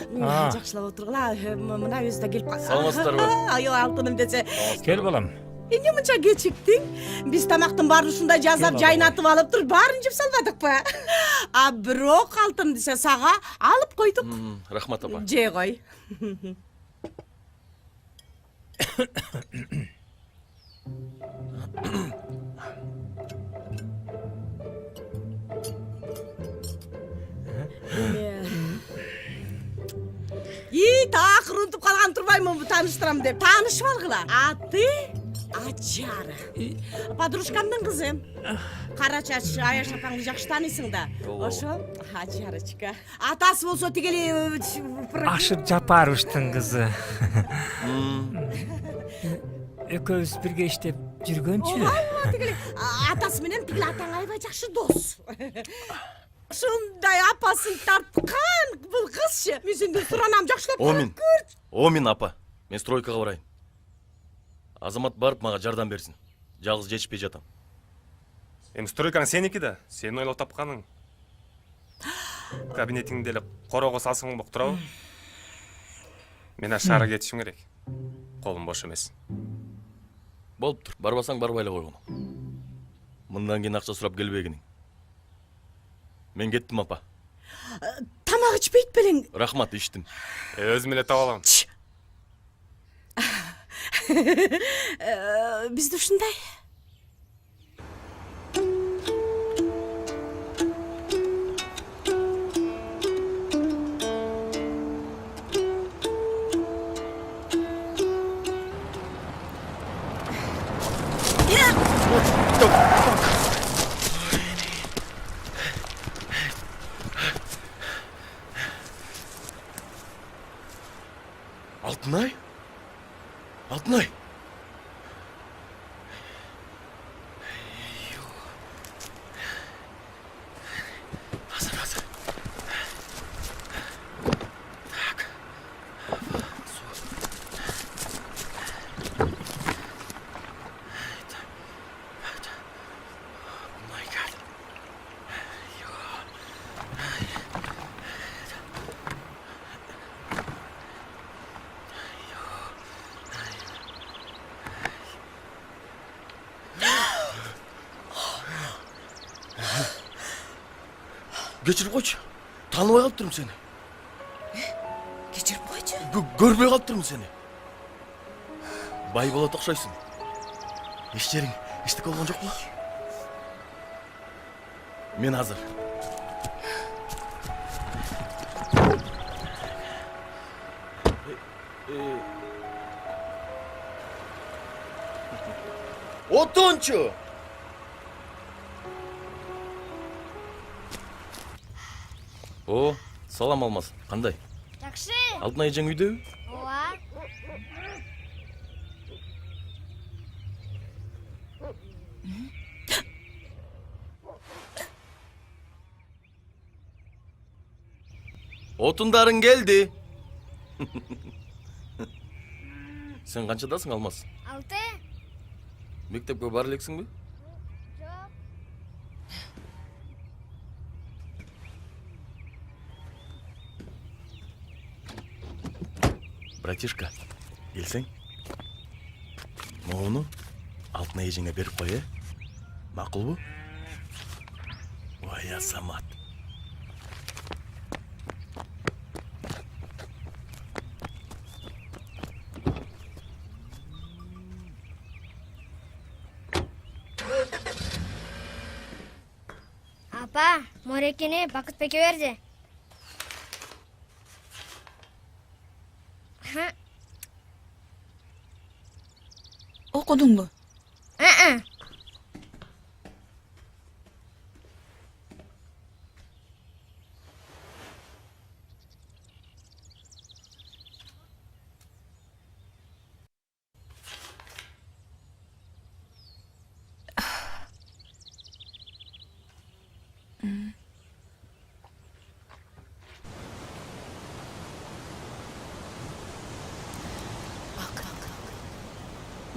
Жакшылап отургула. Мына өзү да келип калды. Саламатсыздарбы? Айо, алтыным десе. Кел балам. Эмне мынча кечиктиң? Биз тамактын баарын ушундай жазап жайнатып алыптыр. Баарын жеп салбадыкпы? А бирок алтын десе сага алып койдук. Рахмат апа. Же кой. Такыр унутуп калган турбаймынбы тааныштырам деп. Таанышып алгыла. Аты Ажара. Подружкамдын кызы. Кара чач Аяш апаңды жакшы тааныйсың да. Ошол Ажарочка. Атасы болсо тигели Ашып Жапаровичтин кызы. Экөөбүз бирге иштеп жүргөнчү. тигели атасы менен тигили атаң аябай жакшы дос. Ушундай апасын тарткан бул кызчы. Мен сенден суранам жакшылап көрчү. Омин апа. Мен стройкага барайын. Азамат барып мага жардам берсин. Жалгыз жетишпей жатам. Эми стройкаң сеники да. Сен ойлоп тапканың. Кабинетиңде эле корого салсаң болуп турабы? Мен ашаара кетишим керек. Колум бош эмес. Болуптур. Барбасаң барбай эле койгон. Мындан кийин акча сурап келбегиниң. Мен кеттим апа. Тамак ичпейт белең. Рахмат, иштим. Өзүм эле таап алам. Бизде ушундай. Алтынай? Алтынай? Hazır. Так. Oh my God. Geçirip koyç. Tanımay kalıptırım seni. Geçirip koyчу. Görmey kalıptırım seni. Bay bola okşaysın. İşlerin, işlik olgan жоқ mu? Men hazır. Otunçu. О, салам Алмаз. Кандай? Жакшы. Алтынай эжең үйдөбү? Ооба. Отундарың келди. Сен канчадасың, Алмаз? 6. Мектепке бара элексиңби? Жок. Братишка, келсең. Моуну Алтынай эжеңе берип кой, Макулбу? Ой, Азамат. Апа, Морекени Бакытбекке берди. Окудуңбу?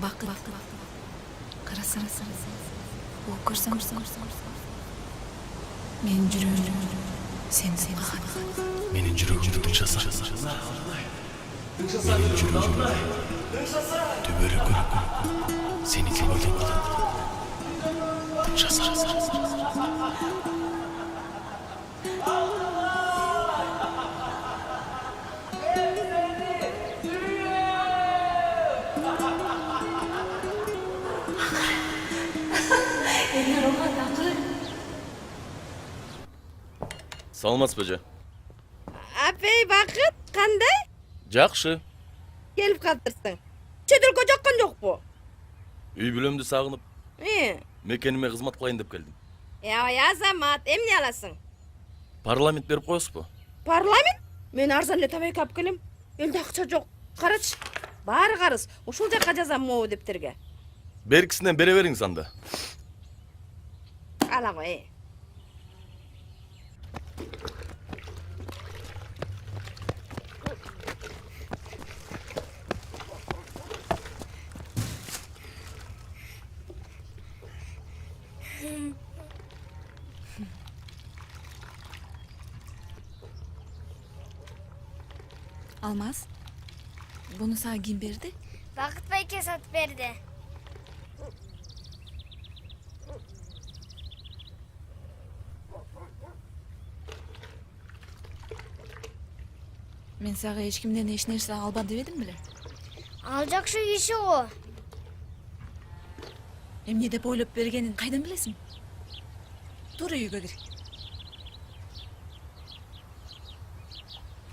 Bak. Karasana. O görsen. Men жүрөм. Sen mаған Менин жүрөгүмдү тынчаса. Менин жүрөгүм төбөлүккөн сеники бойдон калат. Тынчаса. Саламатсызбы эже? Апей Бакыт, кандай? Жакшы. Келип калыптырсың. Чет өлкө жаккан жокпу? Үй бүлөмдү сагынып, Э, мекениме кызмат кылайын деп келдим. ябай Азамат, эмне аласың? Парламент берип коесузбу? Парламент? Мен арзан эле табек алып келем. Элде акча жок. Карачы. Баары карыз. Ушул жакка жазам могу дептерге. Беркисинен бере бериңиз анда. Ала кой. Алмаз, bunu sana kim berdi? Бақыт байке сатып берді. Men sana hiç kimden eş nerse alba demedim bile. Алжак şu kişi o. Hem ne de boylup bergenin kaydan bilesin? Dur uyuga gir.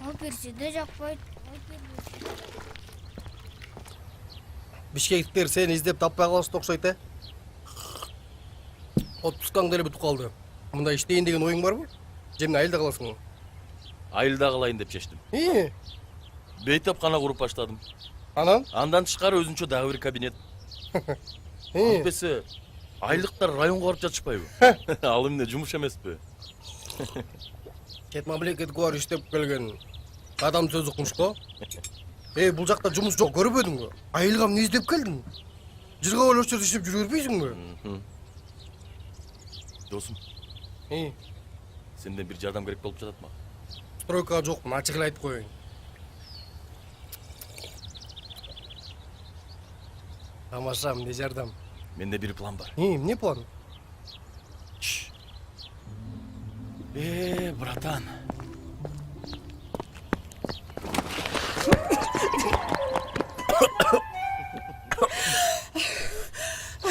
O birisi de jakpaydı. Бишкектиктер сени издеп таппай калышты окшойт э. Отпускаң деле бүтүп калды. Мындай иштейин деген оюң барбы? Же эмне айылда каласың? Айылда калайын деп чечтим. Бейтапкана куруп баштадым. Анан? Андан тышкары өзүнчө дагы бир кабинет. Антпесе айлыктар районго барып жатышпайбы? Ал эмне жумуш эмеспи? Кет мамлекет бар иштеп келген. Адам сөз укмушко. Бул жакта жумуш жок көрбөдүңбү? Айылга эмне издеп келдиң? Жырга өлөчөр иштеп жүрө бербейсиңби? Досум, сенден бир жардам керек болуп жатат мага. Стройкага жокмун, ачык эле айтып коеюн. Тамаша, эмне жардам? Менде бир план бар. Эмне план? Братан.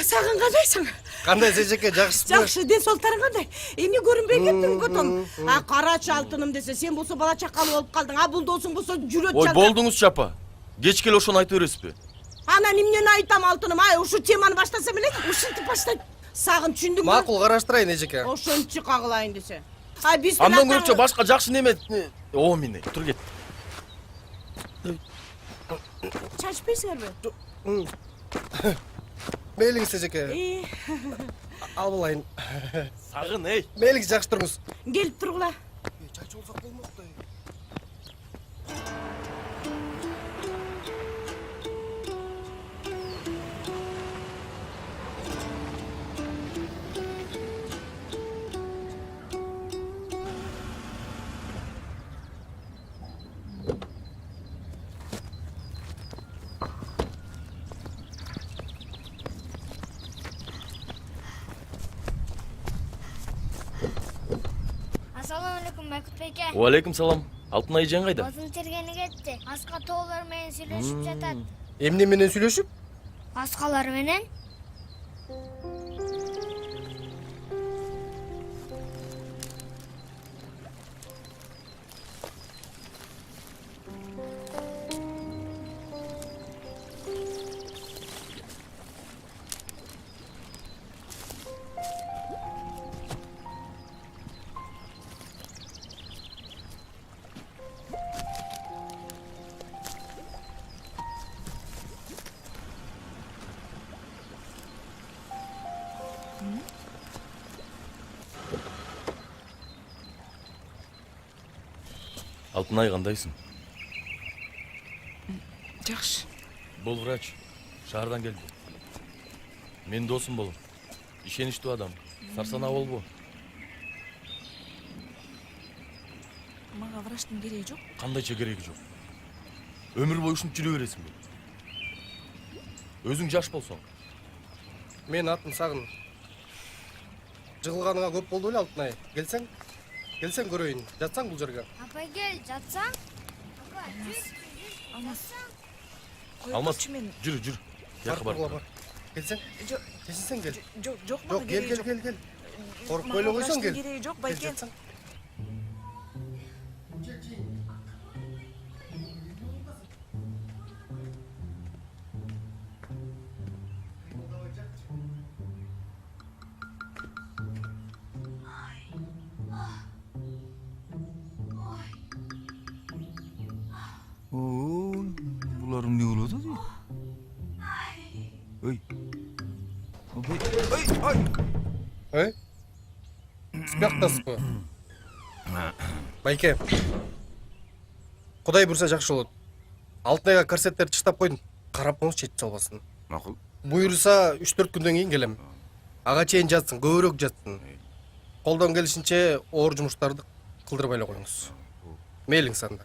Сагын кандайсың? Кандай Сежеке, жакшысызбы? Жакшы, ден солтарың кандай? Эмне көрүнбөй кеттиң потом? Карачы алтыным десе, сен болсо бала чакалуу болуп калдың. Бул досуң болсо жүрөт Ой, жалдап. болдуңуз чапа. Кечке эле ошону айтып бересизби? Анан эмнени айтам алтыным? Ушу теманы баштасам эле, ушинтип баштайт. Сагын түшүндүңбү? Макул, караштырайын Эжеке. Ошончу кагылайын десе. Биздин Андан көрүпчө башка жакшы неме. О, мени, тур кет. чачпайсыңарбы? Мейлиңиз Эжеке. Ал булайын. Сагын, эй. Мейлиңиз жакшы туруңуз. Келип тургула. Чачы болсак болмоктой. Assalamualaikum Бақыт байке. Алейкум салам. Алтын айжан кайда? Басын тергени кетти. Аска тоолор менен сүйлөшүп жатат. Эмне менен сүйлөшүп? Аскалар менен? Алтынай кандайсың? Жакшы. Бул врач. Шаардан келди. Мен досум болом. Ишеничтүү адам. Сарсанаа болбо. Аларга врачтын кереги жок. Кандайча кереги жок. Өмүр бою ушинтип жүрө бересиңби? Өзүң жаш болсоң. Мен атым Сагын. Жығылғаныңа көп болды эле Алтынай. Келсең көрөйүн. Жатсаң бул жерге. Апа кел, жатсаң. Апа, жүз. Алмас, жүрү. Жакы бар. Бар. Келсең? Келсең кел. Жок, Жок, кел. Коркпой эле койсоң кел. Кереги жок, Кел, байке. жатсаң. Буларым не болуп атат? Ой. Ой. Спяктасызбы? Байке. Кудай бурса жакшы болот. Алтынайга корсеттерди чыштап койдум. Карап коңуз чечип салбасын. Макул. Буйруса 3-4 күндөн кийин келем. Ага чейин жатсын, көбүрөөк жатсын. Колдон келишинче оор жумуштарды кылдырбай эле коюңуз. Мейлиңиз анда.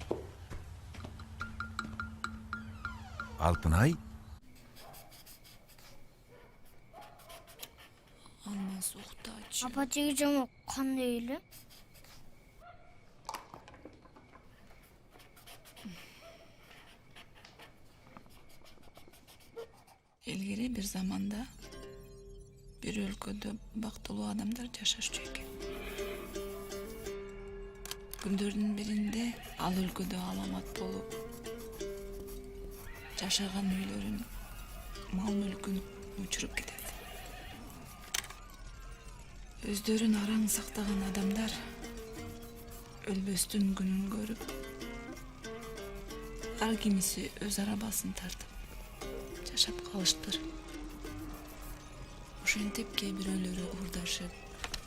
Алтынай? Алмаз уктачы. Апа теги жамок кандай эле? Илгери бир заманда бир өлкөдө бактылуу адамдар жашашчу экен. Күндөрдүн биринде ал өлкөдө аламат болуп жашаган үйлөрүн, мал мүлкүн учуруп кетет. Өздөрүн араң сактаган адамдар өлбөстүн күнүн көрүп, ар кимиси өз арабасын тартып жашап калыштыр. Ошентип кээ бирөөлөрү уурдашып,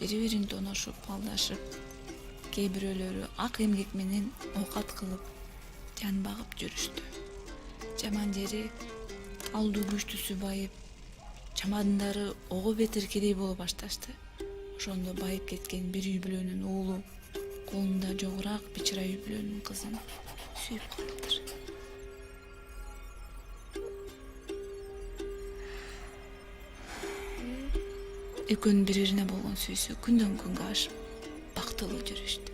бири-бирин тоношуп, алдашып, кээ бирөөлөрү ак эмгек менен оокат кылып, жан багып жүрүштү. Жаман жери алдуу күчтүүсү байып, чамадындары ого бетер кедей боло башташты. Ошондо байып кеткен бир үй бүлөнүн уулу колунда жогураак бичира үй бүлөнүн кызын сүйүп калыптыр. Экөөнүн бири-бирине болгон сүйүүсү күндөн күнгө ашып, бактылуу жүрүштү.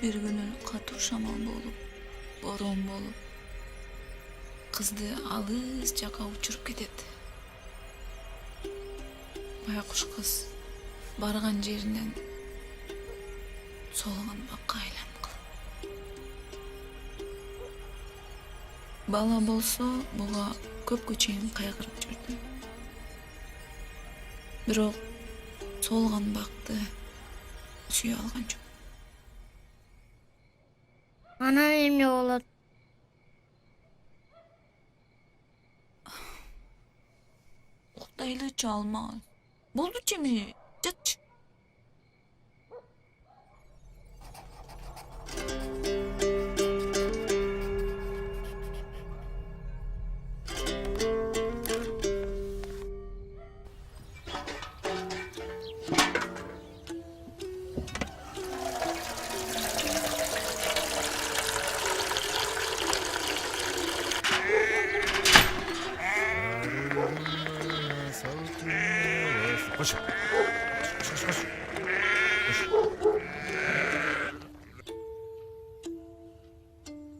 Бир күнү катуу шамал болуп, борон болуп, кызды алыс жакка учуруп кетет. Байкуш кыз барган жеринен солгон бакка айланып калат. Бала болсо буга көпкө чейин кайгырып жүрдү. Бирок солгон бакты сүйө алган жок. Анан эмне болот? Уктайлычы Алмаз. Болдучу эми, жатчы. Koş. Koş.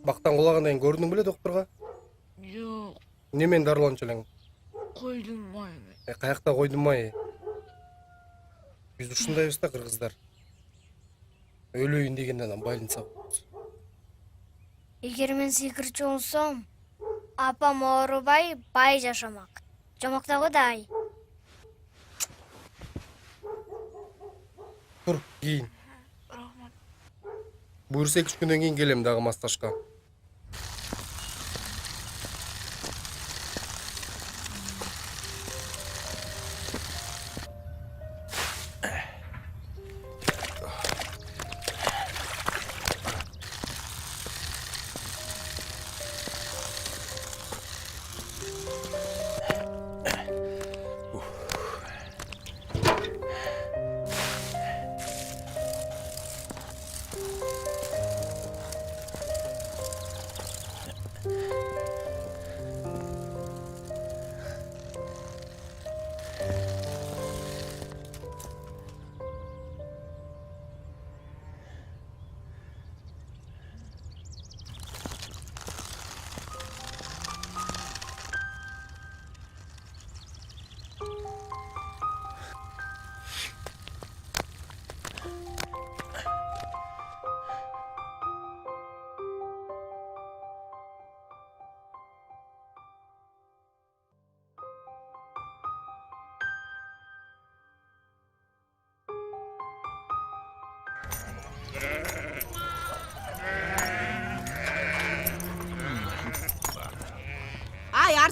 Бактан кулагандан кийин көрдүң беле докторго? Жок, Немен дарыланчу элең? койдум майны. Каякта койдум май. Биз ушундайбыз да кыргыздар. Өлөйүн дегенден байлынса болот. Эгер мен сыйкырчы болсом, апам оорубай бай жашамак. Жамакта Кудай. Тур, кийин. Рахмат. Буйруса 2-3 күндөн кийин келем дагы масташка.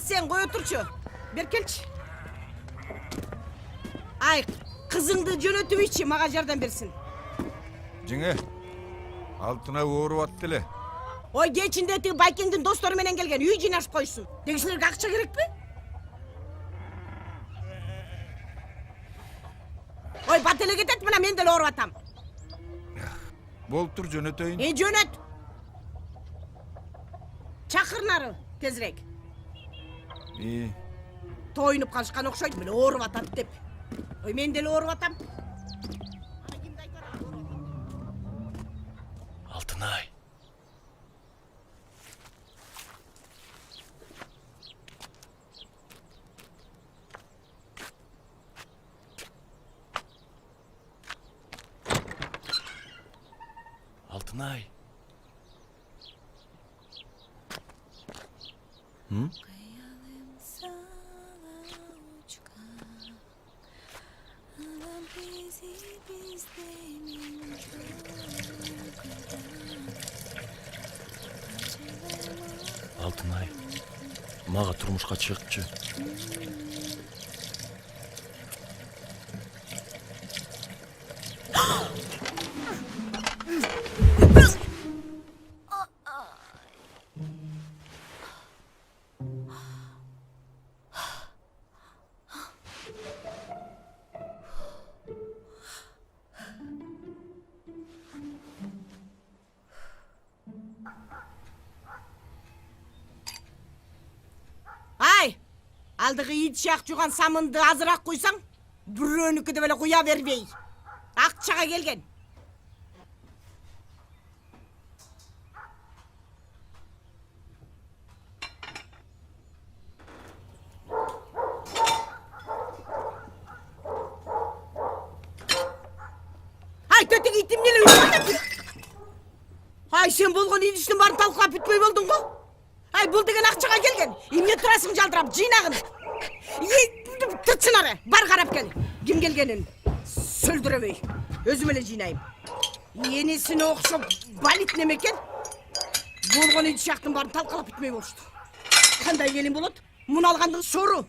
sen koy oturçu. Bер келчи. Ay, kızыңды жөнөтүп içi, mağa жардам берсин. Жеңе. Алтынай ооруп атты эле. Ой, кечинде тиги Байкеңдин достору менен келген, үй жыйнашып койсун. Дегисилерге акча керекпи? Ой, бат эле кетет, мына мен деле ооруп атам. Болуптур жөнөтөйүн. Жөнөт. Чакыр нары, тезирээк. Тоюнуп калышкан окшойт, мына ооруп атат деп. Ой, мен деле ооруп атам. Алтынай. Алтынай. Hı? Алтынай. Мага турмушка чыкчы. Ай, алдығы ит шақ жуған самынды азырақ қойсаң, бүрөнікі де беле қоя бербей. Ақчаға келген. Ай, төтек итім неле үйренді? Ай, сен болған ит іштің барын талқылап бітпей болдың ғой? Ай, бұл деген ақчаға келген. Емне тұрасың жалдырап, жинағын. Тұртсын ары, бар қарап кел. Кім келгенін? Сөлдіребей. Өзім әлі жинайым. Енесіне оқшып, балит немекен. Болған ит шақтың барын талқылап бітмей болышты. Қандай келін болады? Мұны алғандың сору.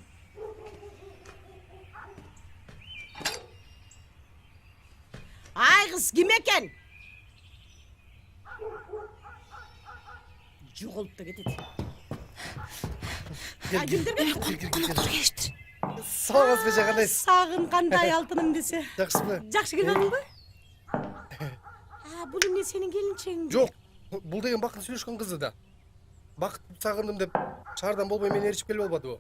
Ай, қыз, кім екен? Жоғалып та кетеді. Қонақтар келіштір. Сағыз бе жағанайсыз? Сағын қандай алтыным десе. Жақсы ба? Жақсы келдің ба? Бұл не сенің келіншегің? Жоқ, бұл деген Бақыт сөйлешкен қызы да. Бақыт сағындым деп шардан болмай мен ерішіп келіп болмады о.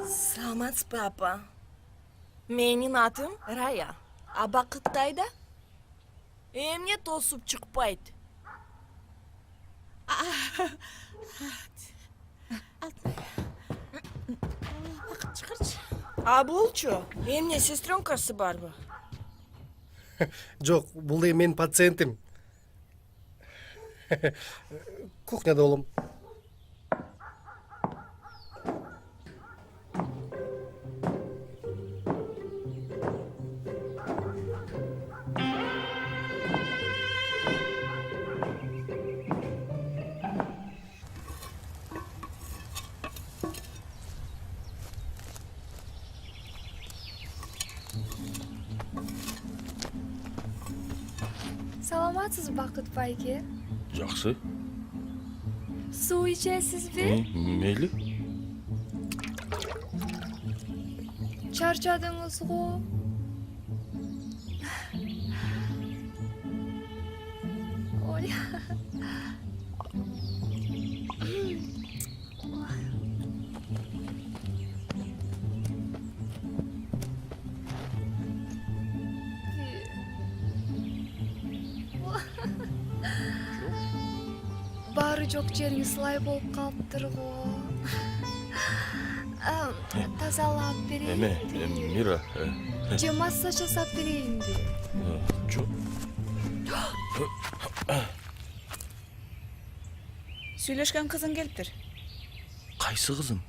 Саламатсыз ба, апа? Менің атым Рая. А Бақыт қайда? Эмне тосып шықпайды? Бақыт шығаршы. А болчу? Эмне сестренкасы бар ба? Жоқ, бұл деген менің пациентім. Кухняда олым. Саламатсыз Бақыт байке. Жақсы. Су içесіз бе? Мейлі. Çarçadыңыз ғо? Ой. Бары жоқ жерің сылай болып қалыптыр ғо. Тазалап берейін. Мира. Же массаж жасап берейін бе? Жоқ. Сүйлөшкөн кызың келиптир. Кайсы кызым?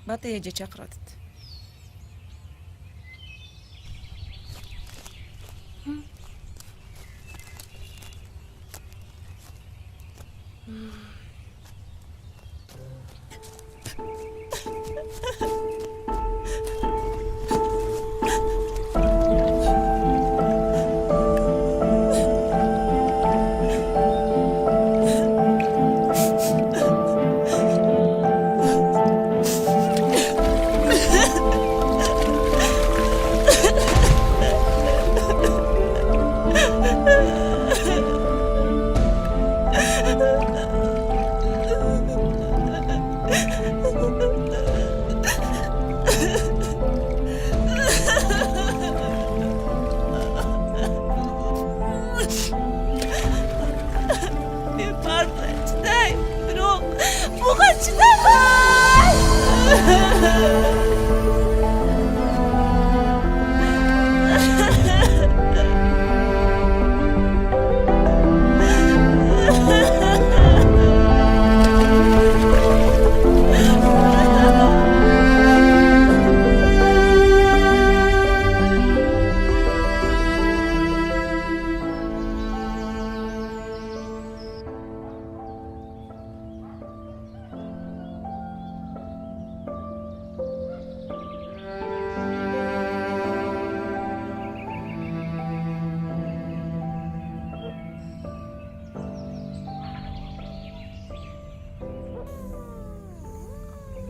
Бата эже чакырат. Ben pardon çıtay. Bırak. Bu kaç çıtay.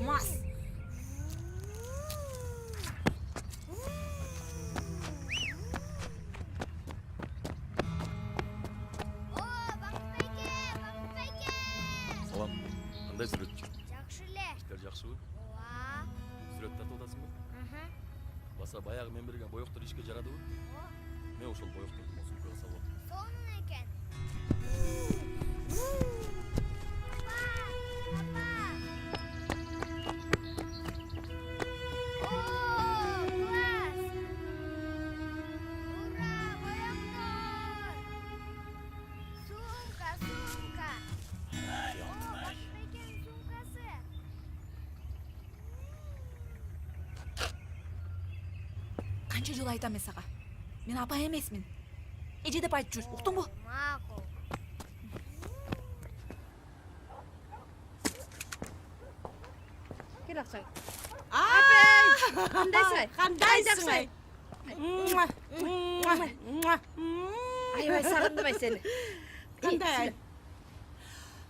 Mas. Салам. Кандай сүрөт жүр? Жакшы эле. Иштер жакшыбы? Ооба. Сүрөт тартып атасыңбы? Баса баягы мен берген боёктор ишке жарадыбы? Мен ошол боёкторду сумкага салып алдым. Сонун экен. О, класс. Ура, боёктор. Сумка, сумка. Бакбекенин сумкасы. Канча жыл айтам мен сага. Мен апа эмесмин. Эже деп айтып жүр. Уктуңбу? Макул. Кел Аксай. Апай. Кандайсың? Кандайсың? Аябай сагындым сени. Кандай?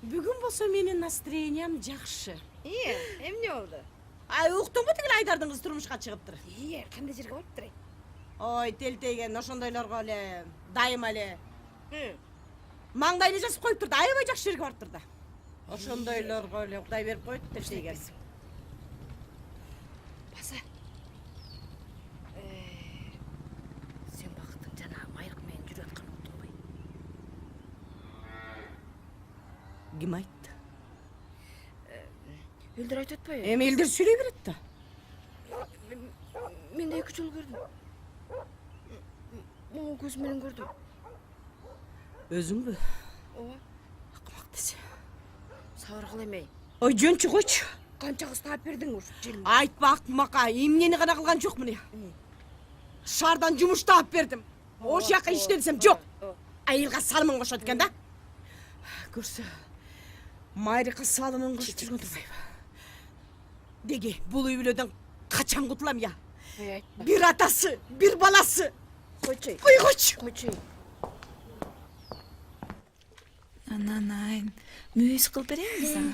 Бүгүн болсо менин настроениям жакшы. Эмне болду? Ай, уктуңбу тигил Айдардын кызы турмушка чыгыптыр. Кандай жерге барыптыр? Ой, телтеген ошондойлорго эле дайыма эле маңдайына жазып коюптур да, аябай жакшы жерге барыптыр да. Ошондойлорго эле Кудай берип койт телтеген. Баса. Сен бакыттың жана майрык менен жүрүп атканын уктуңбай? Ким айтты? Элдер айтып атпайбы? Эми элдер сүйлөй берет да. Мен да 2 жолу көрдүм. Могу көзүм менен көрдүм. Өзүңбү? Ооба. Акмак десе. Сабыр кыл эмей. Ой, жөнчү койчу. Канча кыз таап бердиң ушу желим. Айтпа акмакка, эмнени гана кылган жокмун я. Шаардан жумуш таап бердим. Ош жака иште десем жок. Айылга салымын кошот экен да. Көрсө, майрыкка салымын кошуп жүргөн турбайбы? Деги, бул үй бүлөдөн качан кутулам я? Айтпа. Bir atası, bir balası. Койчу. Койгучу. Койчу. Ананайын. Мүйүз кылып берейинби сага?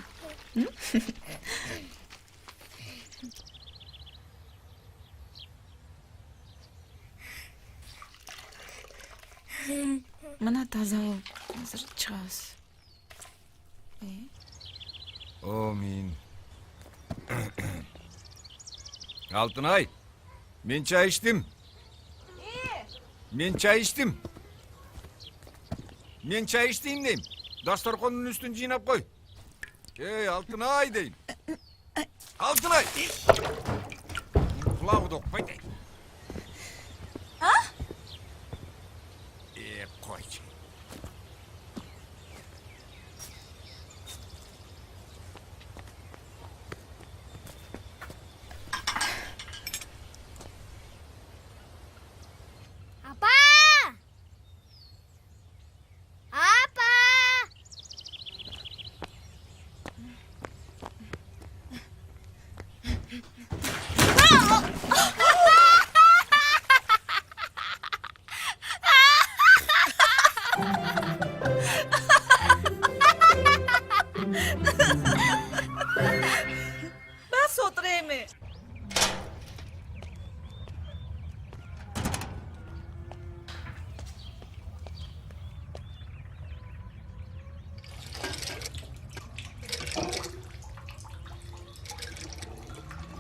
Мына таза болуп азыр чыгабыз. Амин. Алтынай, мен çay içtim. Men çay içtim. Men çay içtiğim deyim. Dastorkonun üstünü jıynap koy. Ey Altınay deyim. Altınay. Kulağımı dokpay deyim. Ha? Koy. Апа! Апа!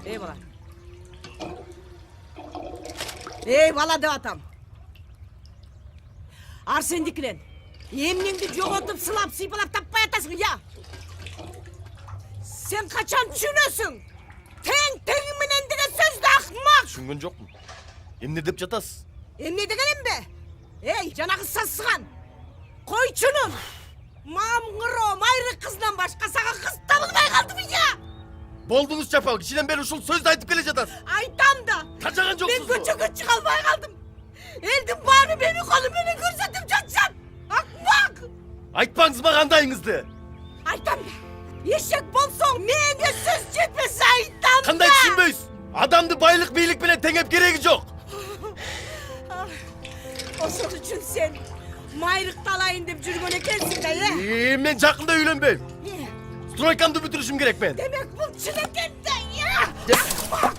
Ey bala. Ey bala деп атам. Арсендікілен. Емнеңді жоғалтып, сылап, сыйпалап таппай атасың, я. Сен қачан түсінесің? Тең деген сөзді ақымақ. Түшүнгөн жокмун. Эмне деп жатасыз? Emne degelim be? Ey canağı sassıgan. Koyçunun. Mamgıro mayrı kızdan başka sana kız tabılmay kaldı mı ya? Болдуңуз чапал, кичинен бери ушул сөздү айтып келе жатасыз. Aytam da. Тажаган Ben жоксузбу? küçük kalmaya kaldım. Eldim bari beni kolu beni görsetip çatacağım. Akmak. Айтпаңыз мага андайыңызды. Aytam da. Eşek bolsoң menge söz жетпесе aytam da. Кандай түшүнбөйсүз? Адамды байлык, бийлик менен теңеп кереги жок. Oşun için sen mayrık alayın deyip жүргөн ekensin de ya. Мен жакында үйлөнбөйм. Стройкамды бүтүрүшүм керек мен. Demek bu çileken de ya. Akmak.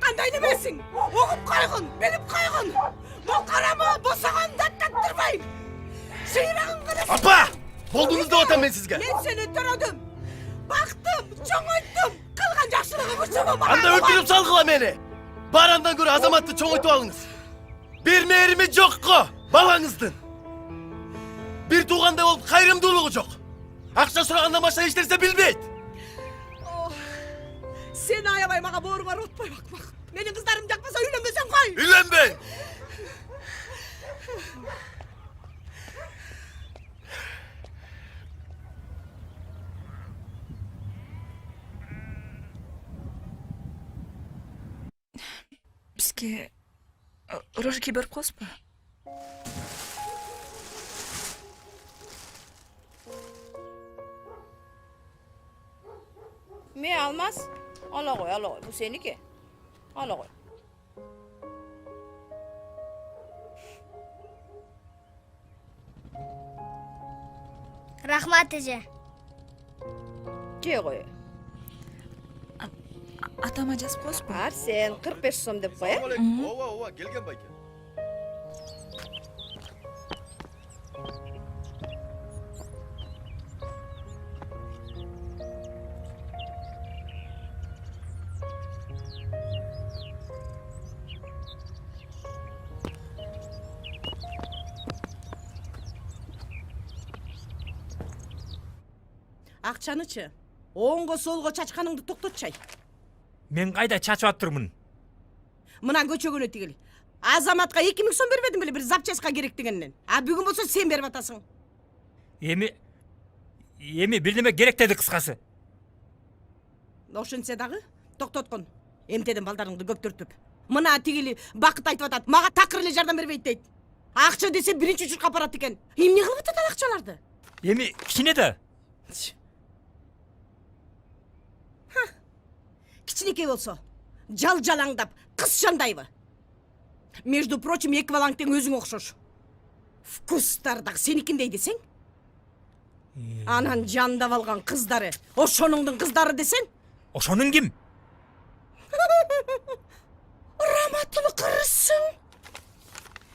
Kanday nemesin? Oğum kaygın, benim kaygın. Bu karamı bosağın dattattırmayın. Sıyrağın kırısın. Апа! Болдуңуз деп атам мен сизге. Ben seni törödüm. Baktım, çoğuйтtum. Kılgan жақшылығы күшімі Анда өлтүрүп салгыла мени. Бар андан көрө азаматты чоңойтуп алыңыз. Бир мээрими жокко балаңыздын. Бир туугандай болуп кайрымдуулугу жок. Акча сурагандан башка эч нерсе билбейт. Seni ayabay mağa boğru var otpay bakmak. Benim kızlarım jakmasa үйленбесең koy. Үйлөнбөйм. Бизге рожки берип коесузбу? Me almaz. Ala koy, ala koy. Bu seninki. Ala koy. Rahmat ece. Ke koy. Атама жазып коесузбу? Арсен 45 сом деп koy. Ооба, келген байке. Акчанычы. Оңго солго чачканыңды токтотчай. Мен кайда чачып атырмын? Мына көчөгөнө тигил. Азаматка 2000 сом бербедим беле бир запчастка керек дегеннен. А бүгүн болсо сен берип атасың. Эми бирдеме керек деди кыскасы. Ошентсе дагы токтоткон. Эмтеден балдарыңды көптөртүп. Мына тигили бакыт айтып атат. Мага такыр эле жардам бербейт дейт. Акча десе биринчи учурга апарат экен. Эмне кылып атат ал акчаларды? Эми кичине да. Кичинекей болсо жалаңдап кыз шандайбы. Между прочим, эки балаң тең өзүң окшош. Вкустар дагы сеникиндей десең. Анан жандап алган кыздары ошонуңдун кыздары десең. Ошонун ким? Раматылы кырысың.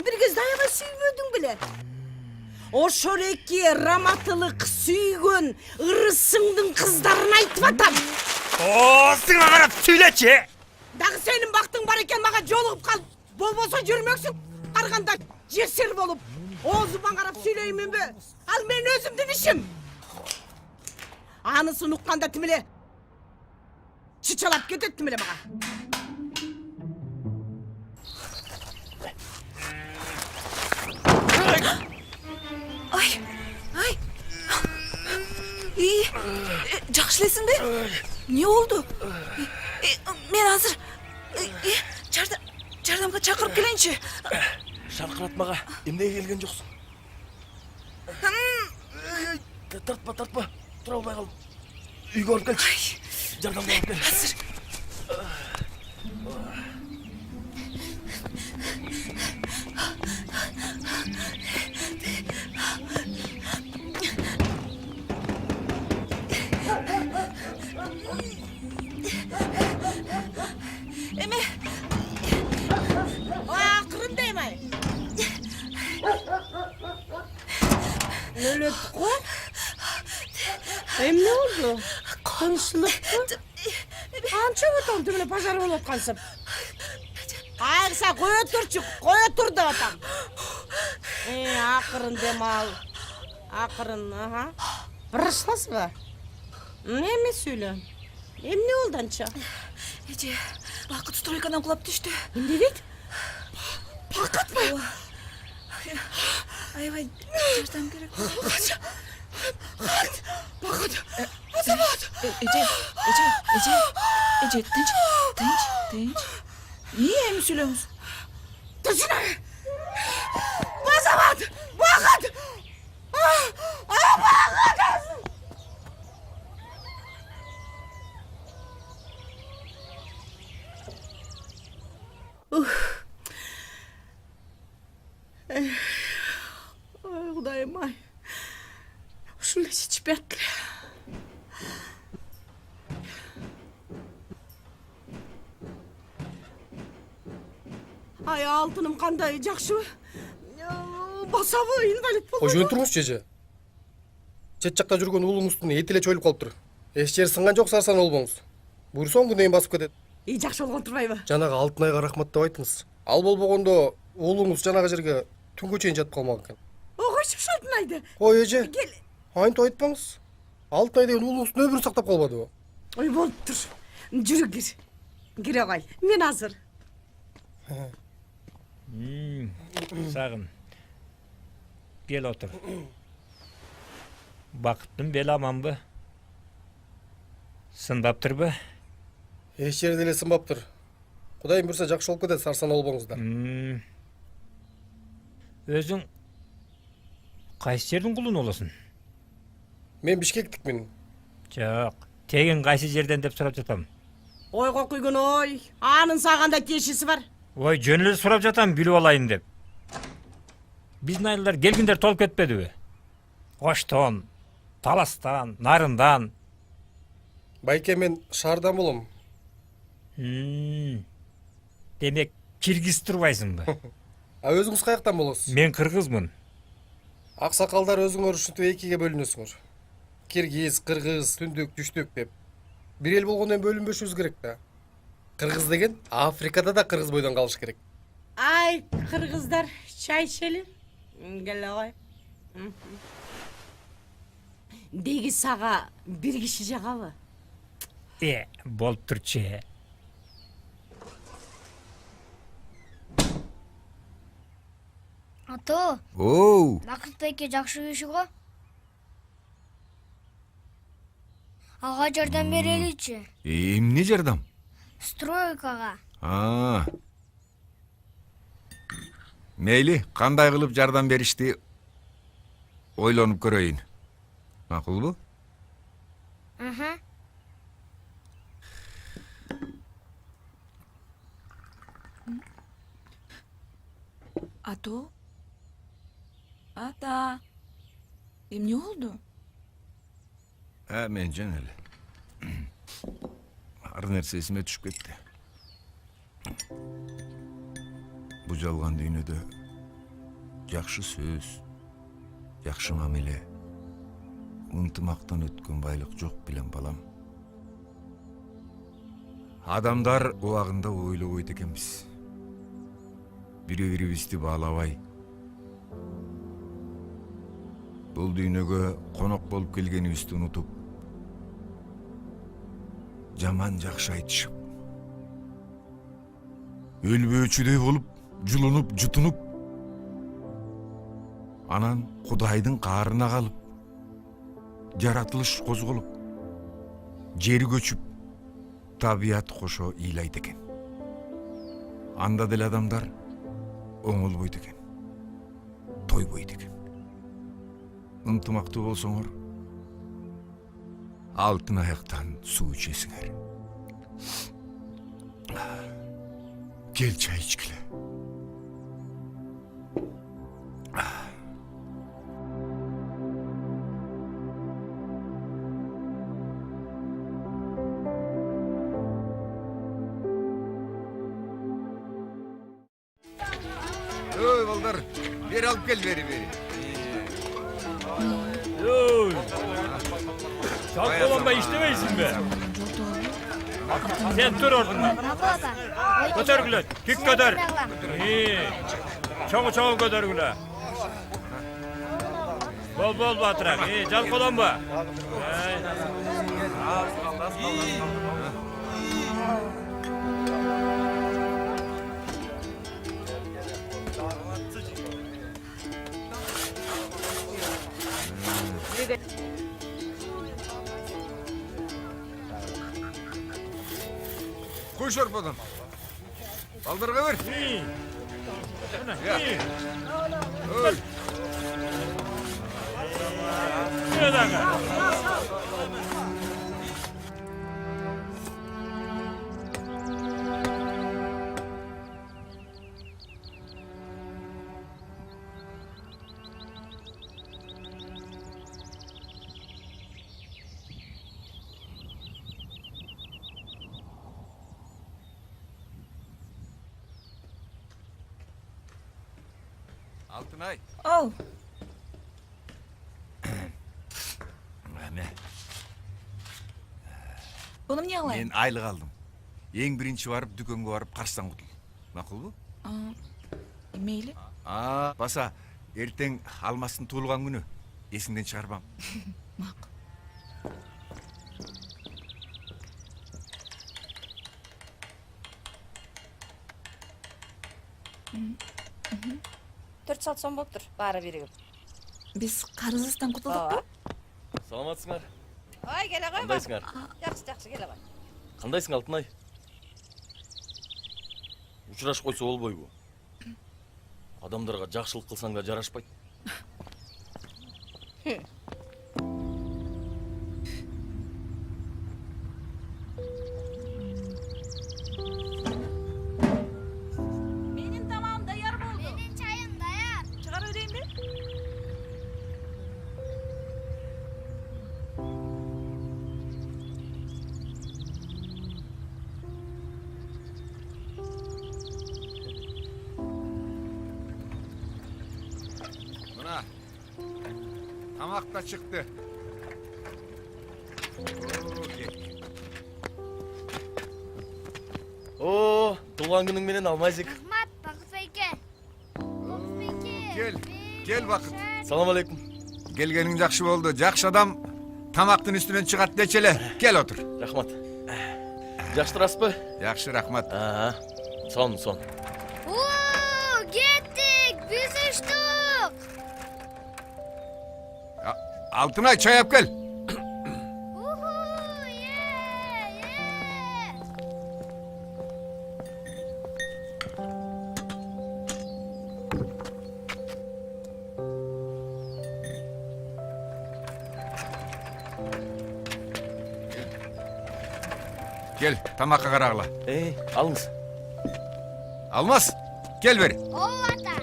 Бир кезде аябай сүйбөдүң беле. Ошол эки раматылык сүйгөн ырысыңдын кыздарын айтып атам. Оосуңа карап сүйлөчү. Дагы сенин бактың бар экен мага жолугуп калып. Болбосо жүрмөксүң. Карганда жесир болуп. Оозума карап сүйлөймүнбү? Ал мен өзүмдүн ишим. Анысын укканда тимеле чычалап кетет тимеле мага. Ай. Жакшы элесиңби? Не oldu? Мен азыр жардамга чакырып келейинчи. Шаркыратмага эмнеге келген жоксуң? Тартпа. Тура албай калдым. Үйгө алып келчи. Жардамга алып кел. Азыр. Эме Акырын деймай. Өлөп кой. Эмне болду? Тынчылык. Канча отам түбүнө пожар болуп аткансып. Кайса кое турчу, кое тур деп атам. Акырын дем ал. Акырын, аха. Бырышмасызбы? Эме сүйлө. Эмне болду анча? Эже, Бакыт стройкадан кулап түштү. Эмне дейт? Бакытмы? Аябай жардам керек. Бакыт. Азамат. Эже, тынч. Эми сүйлөңүз. Тышына. Азамат. Бакыт. Ай, Кудайым ай. Ушундай чечпей атты. Ай, алтыным кандай жакшыбы? Басабы инвалид болду. Ошо турмуш эже. Чет жакта жүргөн уулуңуздун эти эле чоюлуп калыптыр. Эч жери сынган жок, сарсан болбоңуз. Буйрусам күнөйүн басып кетет. Жакшы болгон турбайбы? Жанагы Алтынайга рахмат деп айтыңыз. Ал болбогондо уулуңуз жанагы жерге түнгө чейин жатып калмак экен. Огойчуп Алтынайды. Ой эже, Кел. антип айтпаңыз. Алтынай деген уулуңуздун өмүрүн сактап калбадыбы? Ой, болуптур. Жүрү кир. Кире кой. Мен азыр. Сагын. Кел отур. Бакыттын бели аманбы? Сындаптырбы? Эч жерде эле сынбаптыр. Кудайым буйрса жакшы болуп кетет, сарсан болбоңуздар. Өзүң кайсы жердин кулуну болосуң? Мен Бишкектикмин. Жок, тегин кайсы жерден деп сурап жатам. Ойго күйгөн ой. Анын саганда тиешеси бар. Ой, жөн эле сурап жатам, билип алайын деп. Биздин айылдар келгиндер толуп кетпедиби? Оштон, Таластан, Нарындан. Байке, мен шаардан болом. Демек, киргиз турбайсыңбы? А өзүңүз каяктан болосуз? Мен кыргызмын. Аксакалдар өзүңөр ушинтип экиге бөлүнөсүңөр. Киргиз, кыргыз, түндүк, түштүк деп. Бир эл болгондон бөлүнбөшүбүз керек да. Кыргыз деген Африкада да кыргыз бойдон калыш керек. Ай, кыргыздар, чай ичели. Келе кой. Деги сага бир киши жагабы? Болуп турчу. Ато, Оу, Бакыт байке жакшы киши го. Ага жардам береличи. эмне жардам? Стройкага. Мейли, кандай кылып жардам беришти ойлонуп көрөйүн. Макулбу? Аха. Ато? Ата? Эмне болду? Мен жөн эле. Ар нерсе эсиме түшүп кетти. Бу жалган дүйнөдө жакшы сөз, жакшы мамиле, ынтымактан өткөн байлык жок билем балам. Адамдар убагында ойлобойт экенбиз. Бири-бирибизди баалабай, бул дүйнөгө конок болуп келгенибизди унутуп, жаман жакшы айтышып, өлбөөчүдөй болуп, жулунуп, жутунуп, анан Кудайдын каарына калып, жаратылыш козголуп, жери көчүп, табият кошо ыйлайт экен. Анда деле адамдар оңолбойт экен, тойбойт экен. Ынтымактуу болсоңор, алтын аяктан суу ичесиңер. Кел чай ичкиле. Ой, балдар, бери алып кел, бери. Çalkalanma işlemeysin be. Sen dur oradan. Mako baba. Götürgüle. Tük götür. İyi. Çoğu götürgüle. Bol batırak. İyi çalkalanma. Koy şorpadan. Kaldırga ver. İyi. Ya. İyi. Öl. Bir dakika. Altınay. Ow. Ne? Bunu niye alayım? Men aylık aldım. Ең birinci varıp dükkönge varıp karşıdan kutul. Makul bu? Meyli. Basa erteң Алмастың туылған күні. Есіңден шығарбам. Makul. Төрт саат соң болуптур баары биригип. Biz Kırgızistan kutulduk mu? Саламатсыңар. Ой, келе кой. Кандайсыңар? Жакшы, келе кой. Кандайсың Алтынай? Учурашып койсо болбойбу. Адамдарга жакшылык кылсаң да жарашпайт. Benim tamam dayar buldu. Benim çayım dayar. Çıkar ödeyim mi? Buna. Tamak da çıktı. О, туулган күнүң менен Алмазик. Rahmat Bakıt Beyke. Bakıt Beyke. Gel Bakıt. Салам алейкум. Gelgenin жақсы болды. Жақсы адам тамақтың үстінен шығады дечеле. Кел отыр. Рахмат. Жакшы турасызбы? Жақсы, рахмат. Сон. Oo, gittik. Biz uçtuk. Алтынай, çay yap gel. Uhu, ye. Gel, tamakka karagla. Алыңыз. Almaz. Gel beri. Ovata.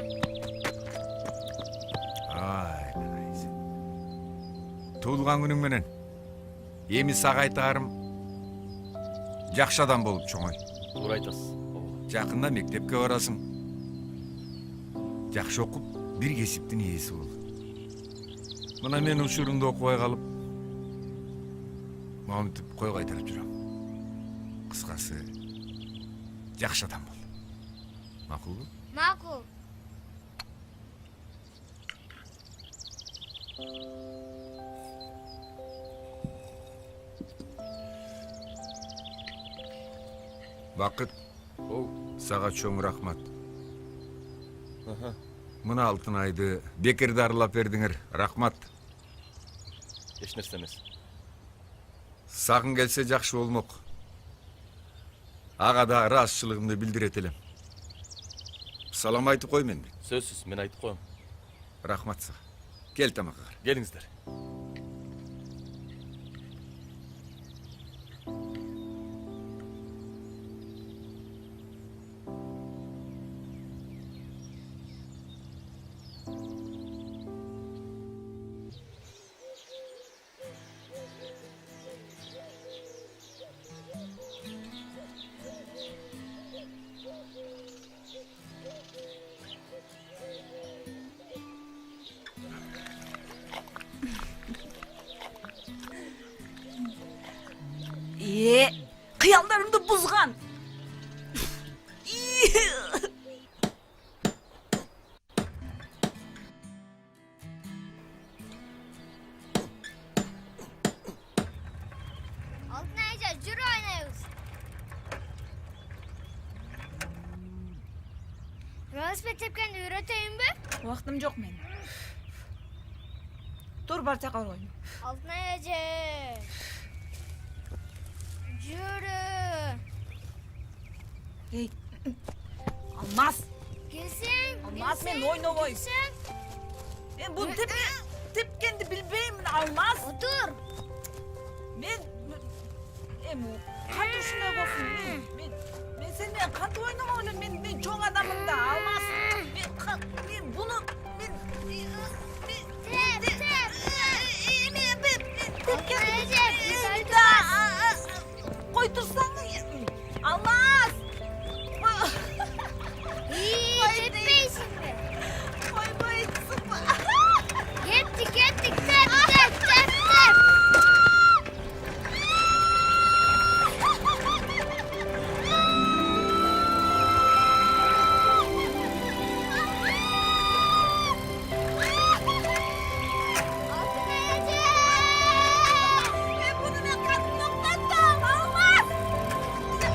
Туылған күнің менен. Эми сага айтарым. Жакшы адам болуп чоңой. Туура айтасыз. Жакында мектепке барасың. Жакшы окуп, бир кесиптин ээси бол. Мына мен учурумду окубай калып, монтип кой кайтарып жүрөм. Кыскасы, жакшы адам бол. Макулбу? Makul. Бакыт. Сага чоң рахмат. Мына Алтынайды, Бекерди аралап бердиңер. Рахмат. Эч нерсе эмес. Сагын келсе жакшы болмок. Ага да ыраазычылыгымды билдирет элем. Салам айтып кой менде. Сөзсүз, мен айтып коем. Рахмат сага. Кел тамакка кар. Келиңиздер. Kıyamlarımda buzgan. Altın Ayca jür oynayız. Velosiped tepkende öğreteyim mi? Vaktim yok benim. Dur barçak oyunu. Altın Ayca. Jürü. Hey. Almaz. Gelsin. Almaz gelsin, men oyna oy. gelsin. Ben bu tepkendi bilbeyim almaz. Otur. Ben emu kandı şuna bakın. Ben seninle kandı oynama oğlum. Ben çok adamım da almaz. Ben bunu Tep tep. tepke Ayca. koytursan almaz. İyi tepmeyin şimdi. Koy sıkma. Gittik tep tep tep tep. Altın Ayca. Ben bunu ne katlattım almaz.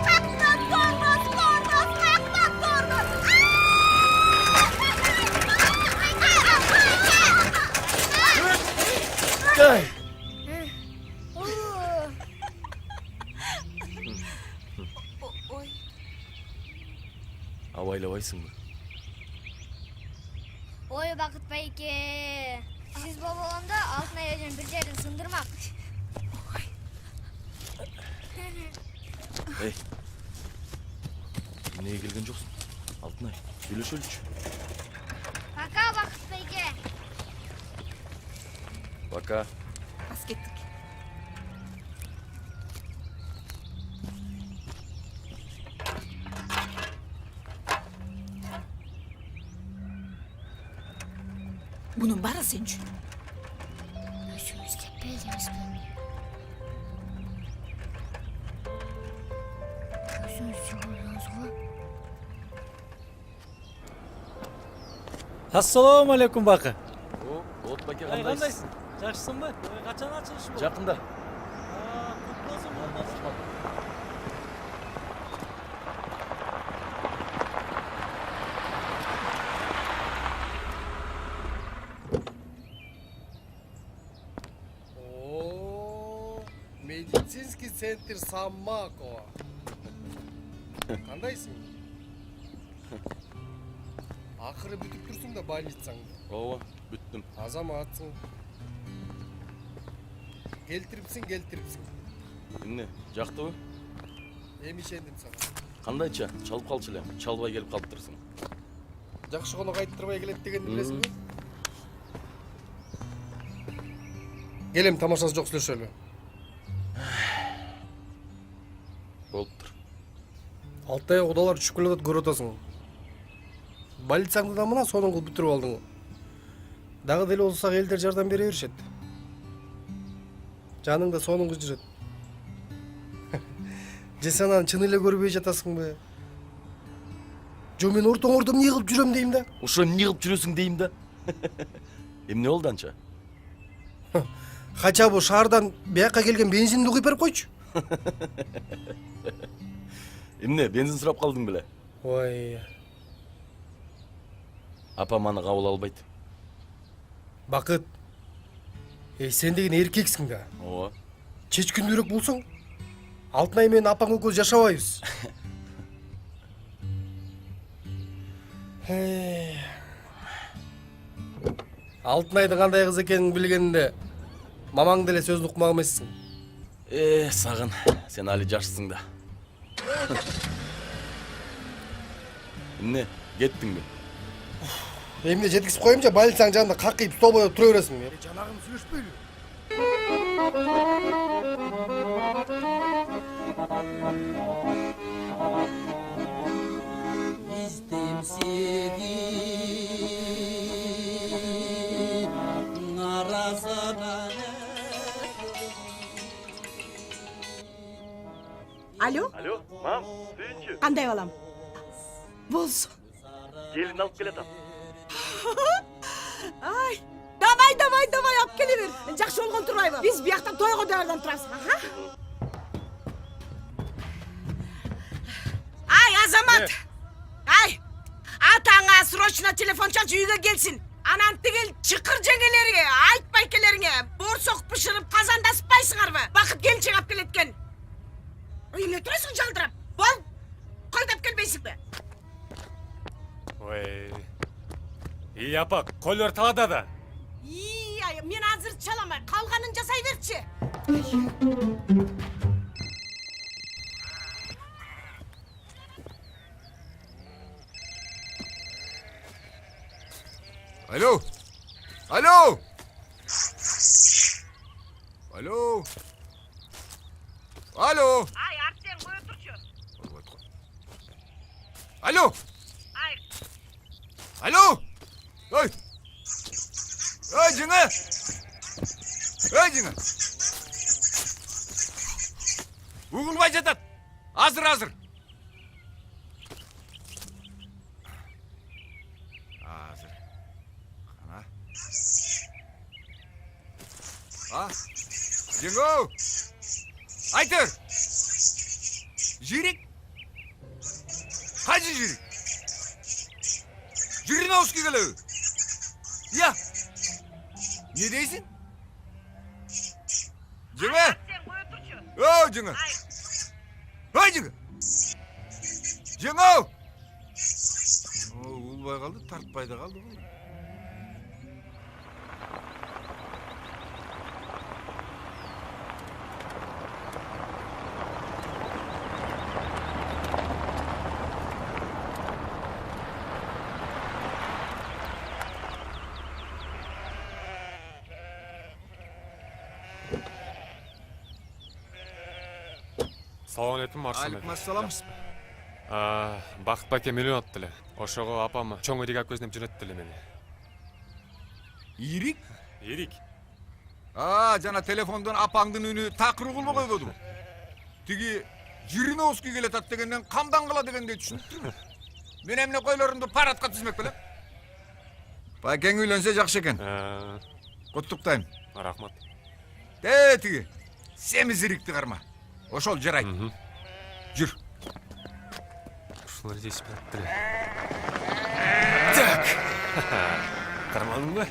Katlattırmaz. Gel. Oy. Avaylabaysın mı? Oy vakit peki. Siz babalığında Altın Ayaca'nın bir yerini sındırmak. Hey. Neye gelgen yoksun? Altınay. Gülüş ölç. Kaka vakit peki. Baka. Bas gittik. Bunun barı sen için. Nasıl istepeyeceğiz bunu? Nasıl çıkıyoruz Assalomu alaykum baka. O, Oğut Baka Ay kandaysın? qandaysiz? Yaxshisanmi? Qachon ochilishi bu? Yakında. Qutlug olsin. Oo, медицинский центр Саммакова. Кандайсың? Акыры бүтүп турсуң да больницаңды. Ова, büttüm. Азаматсың. Келтирипсиң. Emne, jaktı mı? Эми ишендим сага. Kandayça? Çalıp kalçı lan. Çalbay gelip kalıptırsın. Жакшы коно кайттырбай келет дегенди билесиңби? Келем, тамашасы жок сүйлөшөлү. Болуптур. Алтай кудалар түшүп келатат көрүп атасың. Больницаңды да мына сонун кылып бүтүрүп алдың. Дагы деле болсак элдер жардам бере беришет. Жаныңда сонун кыз жүрөт. Же сен аны чын эле көрбөй жатасыңбы? Жо мен ортоңордо эмне кылып жүрөм дейм да. Uşa ne kılıp жүрөсүң дейм да. Эмне болду анча? Кача бу шаардан бияка келген бензинди куюп берип койчу. Эмне, бензин сурап калдың беле? Ой, Апам аны кабыл албайт. Бакыт. Сен деген эркексиң да. Ооба. Чечкиндүүрөөк болсоң, Алтынай менен апаң экөөбүз жашабайбыз. Алтынайдын кандай кыз экенин билгенде, мамаң деле сөздү укмак эмессиң. Сагын, сен али жашсың да. Эмне, кеттиңби? Эмне жеткизип коеюм же, больницанын жанында какыйып стол боюп тура бересиңби? Жанагым сүйлөшпөйлү. İstim seni arasana. Alo? Alo, mam, suyuncu. Qanday bolam? Bo'lsin. Gelin alıp gel adam. Ay, davay olib kelaver. Yaxshi bo'lgan turmayman. Biz bu yoqda to'yga davrdan turamiz. Ay, Azamat. Ay. Atanga срочно telefon çalış uyga gelsin. Anan tigil çıkır jengelerine, aytpay kelerine. Bor sokup pişirip kazanda ısıtpaysınlar. Bakıp gelinçek alып keletken. Uyumda turasın jaldırap. Bol. Koydap kelbeysin be. Oy. İyi yapak. Kolyor talada da. İyi ay, men hazır çalaman. Kalganın jasay berçi. Alo. Alo. Alo. Alo. Ay, Arsen koy oturçu. Alo. Ay. Alo. Oy. Oy Cыңы. Oy Cыңы. Угулбай жатат. Азыр. Азыр. Қана. Cыңы. Айтыр. Жирик. Қайсы жирик? Жириновский келеби. Ya. Ne deysin? Cыңы. О, Cыңы. Ой, Cыңы. Cыңы. Улбай қалды, тартпай да қалды ғой. Саламалейкум, Арсен. Алейкумассалам. Бақыт баке миллион аттылы. Ошого апамы чоң ирик көзнеп жүрөттүле мени. Ирик? Ирик. Жана телефондон апаңдын үнү такыр кылма койбодум. Тиги Жириновский келетат дегенден камдан кыла дегенде түшүнүптүрмүн. Мен эмне койлорумду парадка түзмөк белем. Бакең үйлөнсө жакшы экен. Куттуктайм. Рахмат. Тиги семиз ирикти карма. Ошол жарайт. Жүр. Ушулар жешип жатты. Так. Кармадыңбы?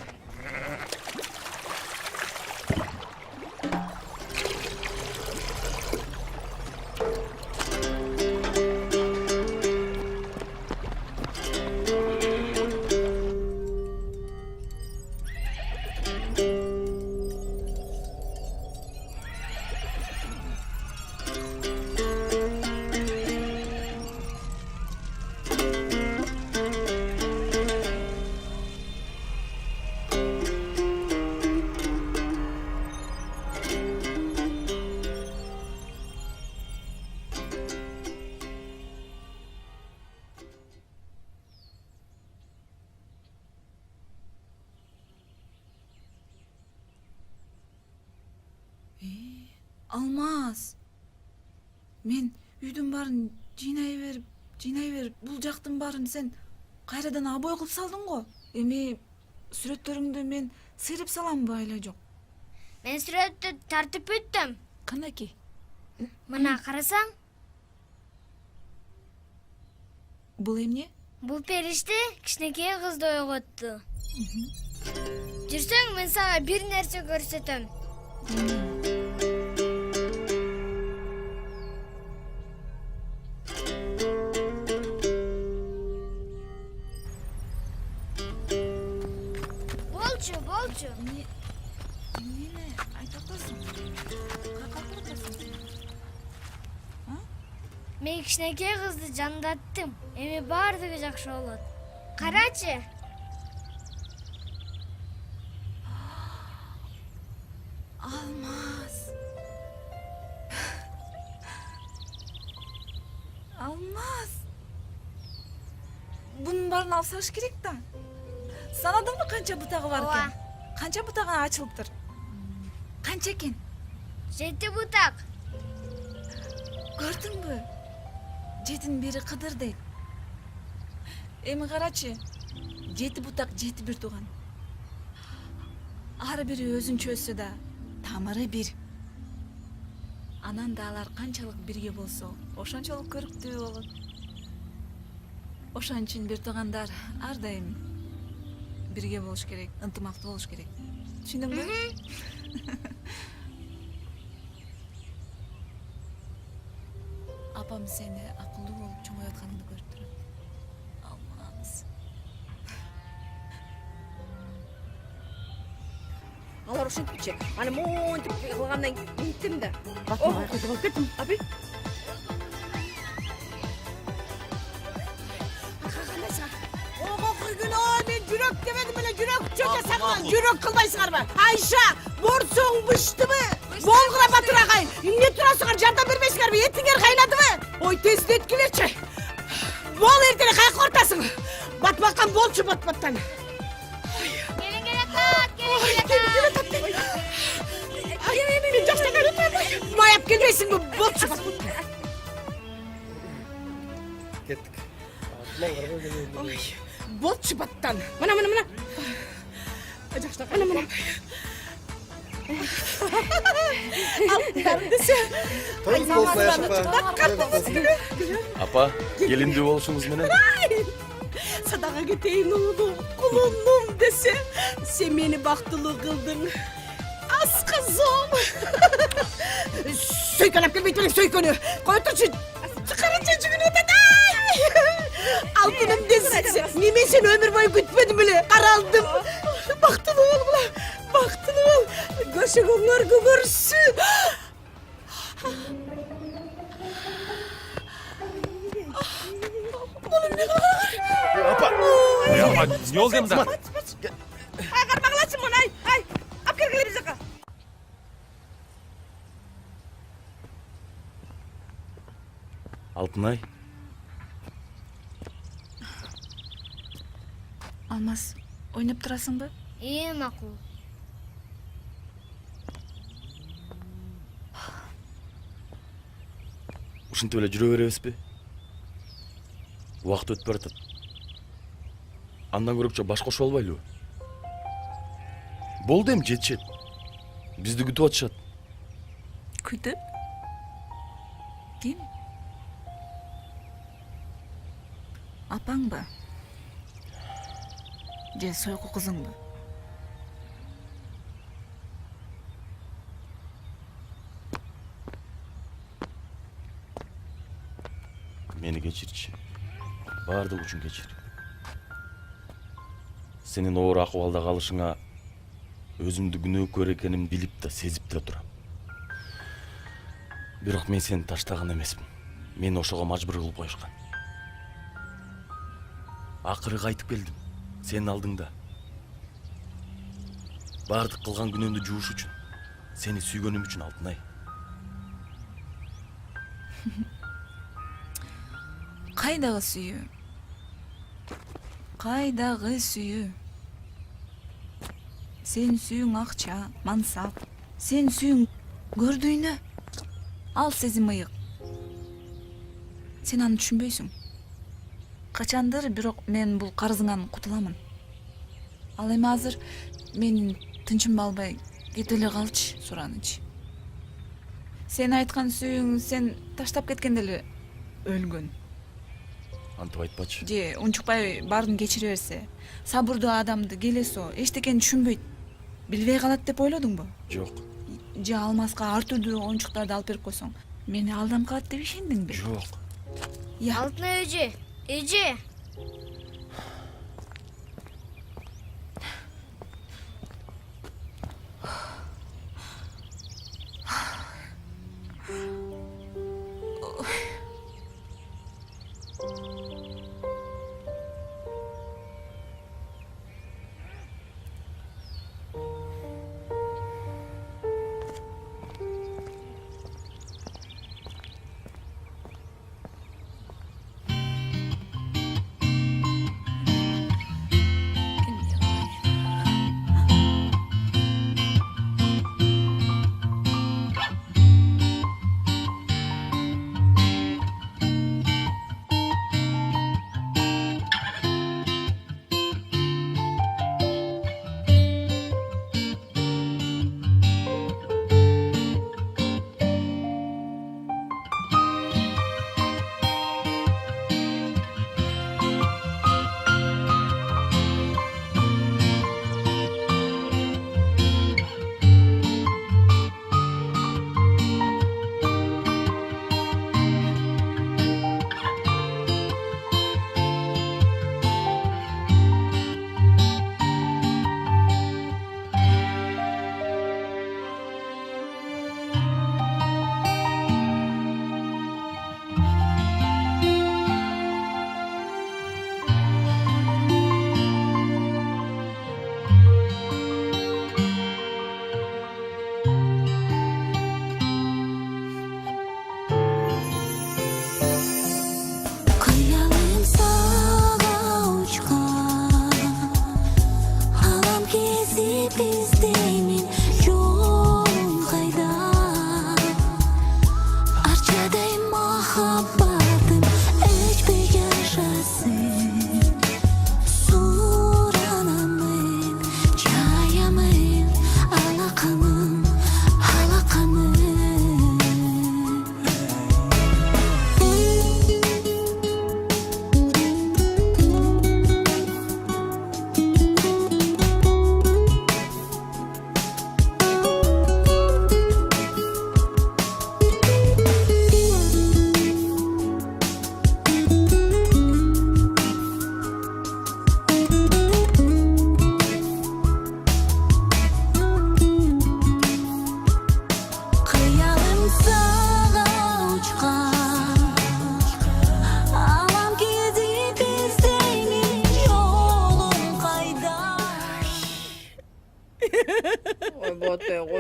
Алмаз. Мен үйдүн барын жыйнай берип, бул жактын барын сен кайрадан абой кылып салдың го. Эми сүрөттөрүңдү мен сыйрып саламбы айла жок. Мен сүрөттү тартып бүттүм. Канаки? Мына карасаң, Бул эмне? бул периште кичинекей кызды ойготту. Жүрсөң, мен сага бир нерсе көрсөтөм. Болчу. Эмнени айтып атасың? Какалтып атасың? Мен кичинекей кызды жандаттым. Эми баардыгы жакшы болот. Карачы. Алмаз. Bunun барын алып салыш керек да. Санадыңбы канча бутагы бар экен? Канча бутагы ачылыптыр? Канча экен? 7 бутак. Gördүңбү? Жетин бири кыдыр дейт. Эми карачы. 7 бутак 7 бир тууган. Ар бири өзүнчө өссө да тамыры бир. Анан да алар канчалык бирге болсо, ошончолук көрүктүү болот. Ошон үчүн бир туугандар ар дайым бирге болуш керек, ынтымактуу болуш керек. Түшүндүңбү? Апам сени акылдуу болуп чоңоюп көрүп турат. Алмаңыз. Алар ошентипчи. Аны монтип кылгандан кийин иттим да. Батма кызып алып кеттим. Апи. Ого кыйгын мен жүрөк демедим эле жүрөк чөчөсөң жүрөк кылбайсыңарбы? Айша, борсоң быштыбы? Болгура батыр агай, эмне турасыңар? Жардам бербейсиңерби? Этиңер кайнадыбы? Ой, тездетки берчи. Бол эртеле кайка ортасың. Батбакан болчу батбаттан. Мен жаштаган маяп келбейсиңби? Болчу батбаттан. Кеттик. Ой, болчу баттан. Мына. Жаштаган мына. Алтындар десе. Тоюңуз болсун Айша апа. Апа, келиндүү болушуңуз менен. Садака кетейин улудум, кулунум десе. Сен мени бактылуу кылдың. Аскызым. Сөйкөн алып келбейт белең, сөйкөнү. Кой турчу. Чыкарынчы жүгүнү атат. Алтыным десин. Неме сен өмүр бою күтпөдүм эле. Каралдым. Бактылуу болгула. Бактылуу бол. Көшөгөңөр көгөрсүн. Апа. Апа, не болду эмне? Кармагылачы мына, ай. Алып келгиле биз жака. Алтынай, Алмаз, ойнап турасыңбы? Макул. ушинтип эле жүрө беребизби? Убакыт өтүп баратат. Андан көрөкчө баш кошуп албайлыбы? Болду эми жетишет. Бизди күтүп атышат. Күтүп? Ким? Апаңбы? Же сойку кызыңбы? Мени кечирчи. Баардык үчүн кечир. Сенин оор акыбалда калышыңа өзүмдү күнөөкөр экенимди билип да сезип да турам. Бирок мен сени таштаган эмесмин. Мени ошого мажбур кылып коюшкан. Акыры кайтып келдим. Сенин алдыңда. Баардык кылган күнөөмдү жууш үчүн. Сени сүйгөнүм үчүн, Алтынай. Кайдагы сүйүү? Кайдагы сүйүү? Сен сүйүң акча, мансап. Сен сүйүң көрдүйнө. Ал сезим ыйык. Сен аны түшүнбөйсүң. Качандыр бирок мен бул карызыңан кутуламын. Ал эми азыр менин тынчымды албай кете эле калчы, суранычы. Сен айткан сүйүң сен таштап кеткенде эле өлгөн. Антип айтпачы. Же унчукпай баарын кечире берсе, сабырдуу адамды келесо эчтекени түшүнбөйт, билбей калат деп ойлодуңбу? Жок. Же Алмазга ар түрдүү оюнчуктарды алып берип койсоң, мени алдам калат деп ишендиңби? Жок. Алтынай эже.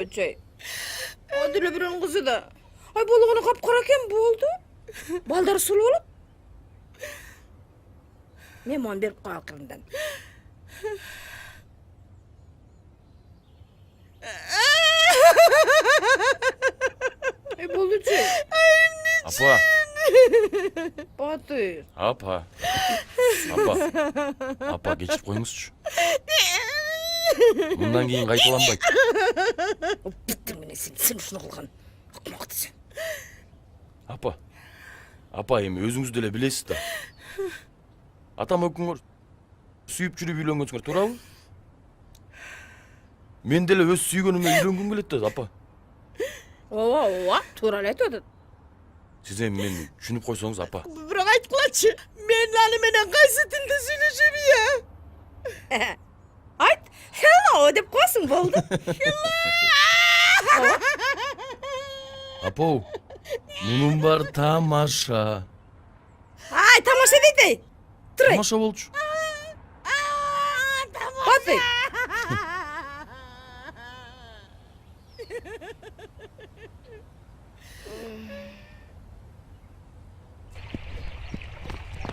Karaçay. O dile birin kızı da. Ay bolğunu kapkara eken boldu. Baldar sulu olup. Memon berip kalkırından. Ay bolucu. Apa. Batır. Apa. Apa. Apa geçip koymuş. Bundan keyin kaytalanbay. Bittin mene sen şunu kılgan. Akmaktı sen. Apa. Apa эми өзүңүз деле билесиз да. Атам өкүңөр сүйүп жүрүп үйлөнгөнсүңөр туурабы? Мен деле өз сүйгөнүмө үйлөнгүм келет да, апа. Ооба, туура эле айтып атат. Сиз эми мени түшүнүп койсоңуз, апа. Bırak aytqılaçı. Men ali menen qaysı tilde söylesem ya? Ayt, hello dep koysun boldu. Апа, мунун бар тамаша. Ay tamaşa deydi. Turay. Тамаша болчу. Batır.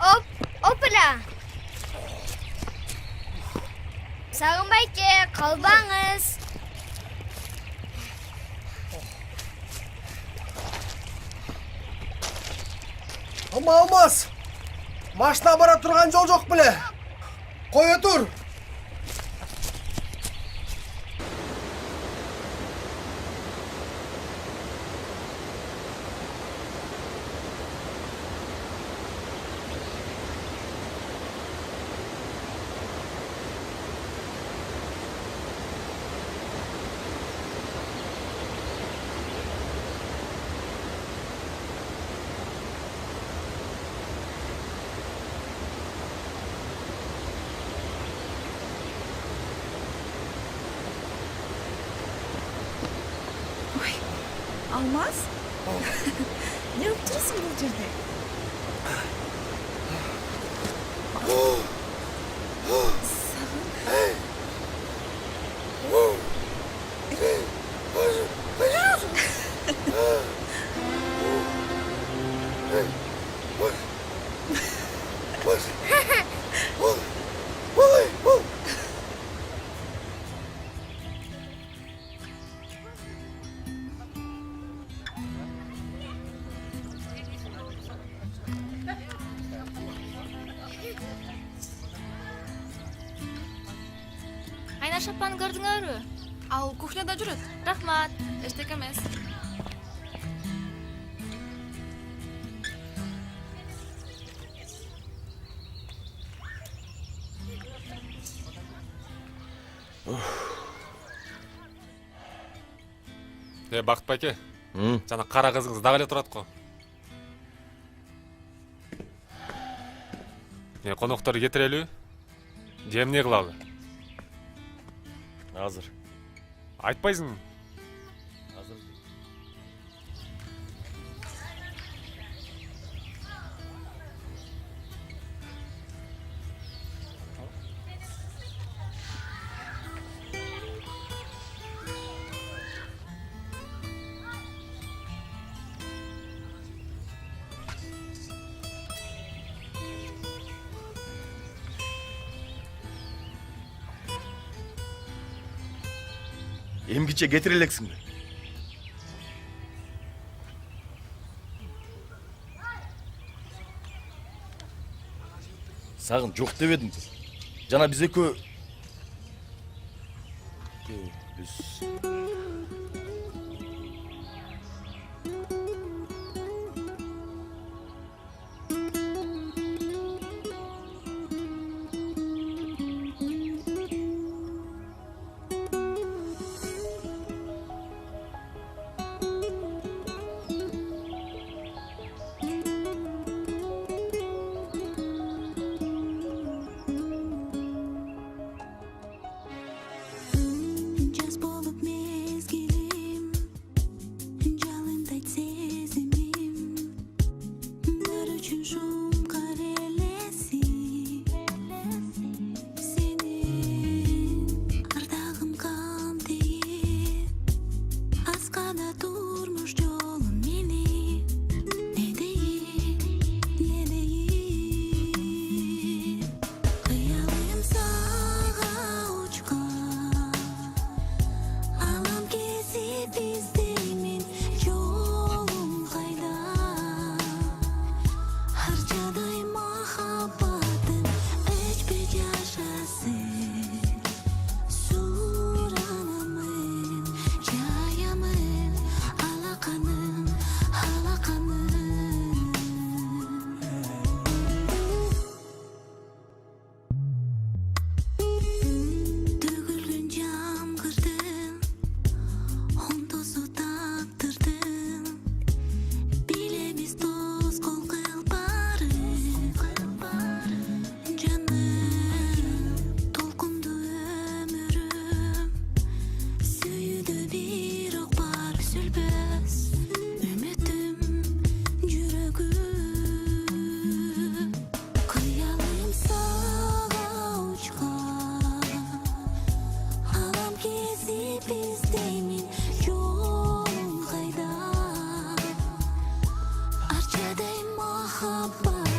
Hop, hopla. Sağınbay ki, kalbağız. Ama olmaz. Maçta bana turgan jol jok bile. Koy otur. Almaz. Ne yaptırırsın bu cürde? Ayna şapani gördüңөрбү? Ал кухняда жүрөт. Рахмат. Эчтеке эмес. Бакыт байке, жана кара кызыңыз дагы эле турат го. Конокторду кетирелби? Же эмне кылалы? Азыр. Айтпайсың. Азыр. Эмгиче кетире элексиңби? Сагын жок дебедим. Жана биз экөө биз Жаз болуп мезгилим, жалындайт сезимим, өр үчүн шум карелеси, сенин ардагым кантейин, махаббат